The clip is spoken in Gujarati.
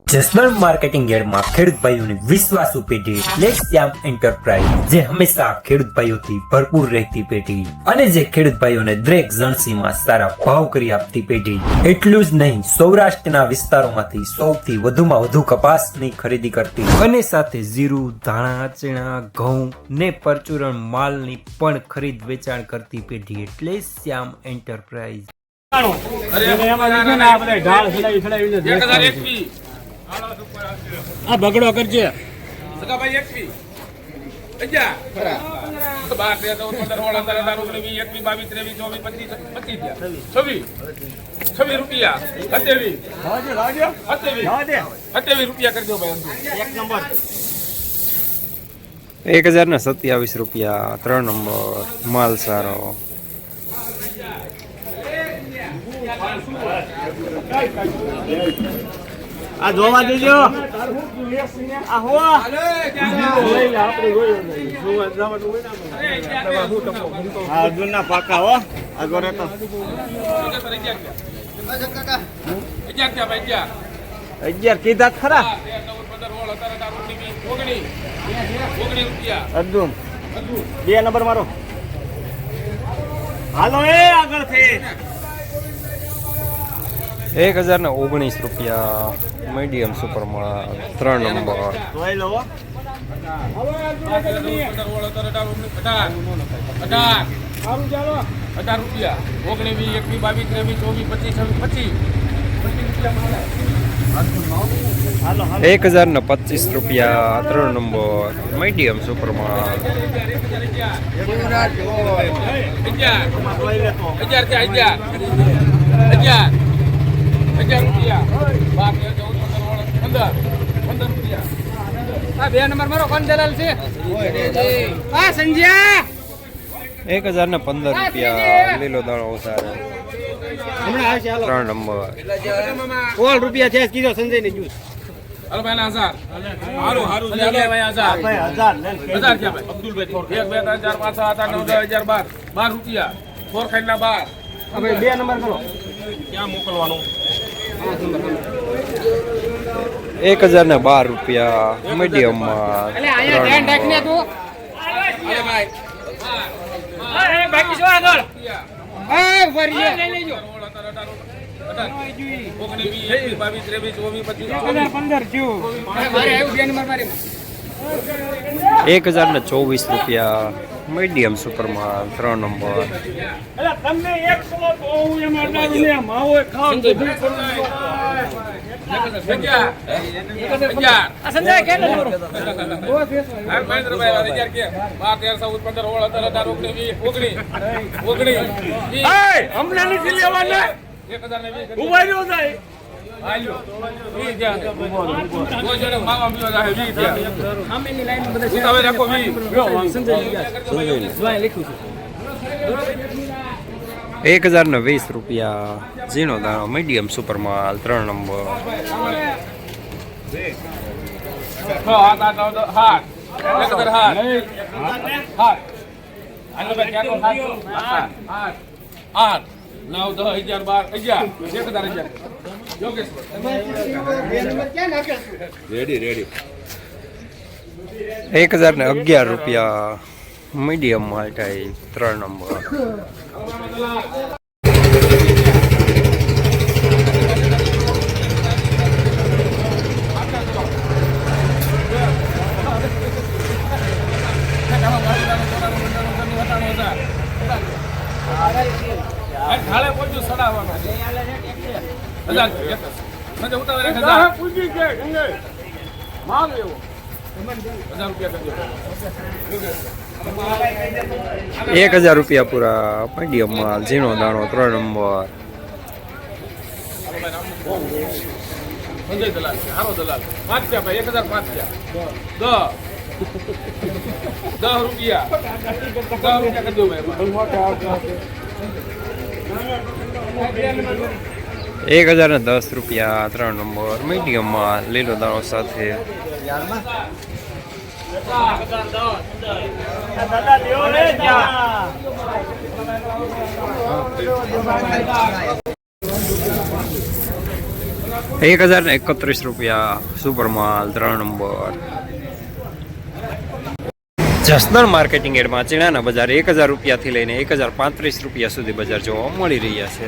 જસદણ માર્કેટિંગ યાર્ડમાં ખેડૂત ભાઈઓની વિશ્વાસુ પેઢી એટલે શ્યામ એન્ટરપ્રાઇઝ, જે હંમેશા ખેડૂત ભાઈઓથી ભરપૂર રહેતી પેઢી અને જે ખેડૂત ભાઈઓને દરેક જણસીમાં સારા ભાવ કરી આપતી પેઢી। એટલું જ નહીં, સૌરાષ્ટ્રના વિસ્તારોમાંથી સૌથી વધુમાં વધુ કપાસની ખરીદી કરતી અને સાથે જીરું, ધાણા, ચણા, ઘઉં ને પરચુરણ માલની પણ ખરીદ વેચાણ કરતી પેઢી એટલે શ્યામ એન્ટરપ્રાઇઝ। આ બગડો કરજે સગાભાઈ 21 રૂપિયા 27 રૂપિયા કરી દો ભાઈ। એક નંબર 1027 રૂપિયા 3 નંબર માલ સારો। આ જોવા દેજો આ હો આ જૂના પાકા હો આ ગોરે તો 11 કીધા ખરા અર્જુન 2 નંબર મારો હાલો એ આગળ થી 1019 રૂપિયા મીડિયમ સુપર માલ 3 નંબર। જોઈ લો 18 રૂપિયા 19 21 22 23 24 25 26 1025 રૂપિયા 3 નંબર મીડિયમ સુપર માલ। 11 રૂપિયા 2 નંબર મારો કોણ દલાલ છે? આ સંજ્યા 1015 રૂપિયા લીલો દાણો સારો હમણાં આવશે હાલો 3 નંબર। 16 રૂપિયા છે કીધો સંજય ને જ્યુસ હાલો ભાઈ 1000 હારું લે ભાઈ 1000 ભાઈ 1000 1000 ક્યાં ભાઈ અબ્દુલભાઈ 1 2 3 4 5 6 7 8 9 10 11 12 રૂપિયા 4 ખાઈના 12 હવે 2 નંબર કરો ક્યાં મોકલવાનું? 1012 રૂપિયા મીડિયમ માલ। અલે આયા ધ્યાન રાખને તું અરે ભાઈ બાકી શું આગળ એ ફરીએ લઈ લેજો 1024 રૂપિયા મીડિયમ સુપર માલ 3 નંબર। તમને 100 તો એમાં દારૂને માવો ખાવ સંજય કે નંબર હમણાં નથી લેવાના ઉભા રહ્યો જાય એક 1020 રૂપિયા ઝીણો દાણો મીડિયમ સુપર માલ 3 નંબર। 1011 રૂપિયા મીડિયમ માલ થાય 3 નંબર। 1000 રૂપિયા પૂરા મીડિયમ માલ ઝીણો દાણો 3 નંબર। સંજય દલાલ હારો દલાલ 5 ભાઈ 1005 10 રૂપિયા 10 કરી દો ભાઈ 1010 રૂપિયા 3 નંબર મીડિયમ માલ લીલો દાણો સાથે। દાદા દેવો રે જા 1031 રૂપિયા સુપર માલ 3 નંબર. જસદણ માર્કેટિંગ યાર્ડમાં ચણાના બજાર 1000 રૂપિયાથી લઈને 1035 રૂપિયા સુધી બજાર જોવા મળી રહ્યા છે.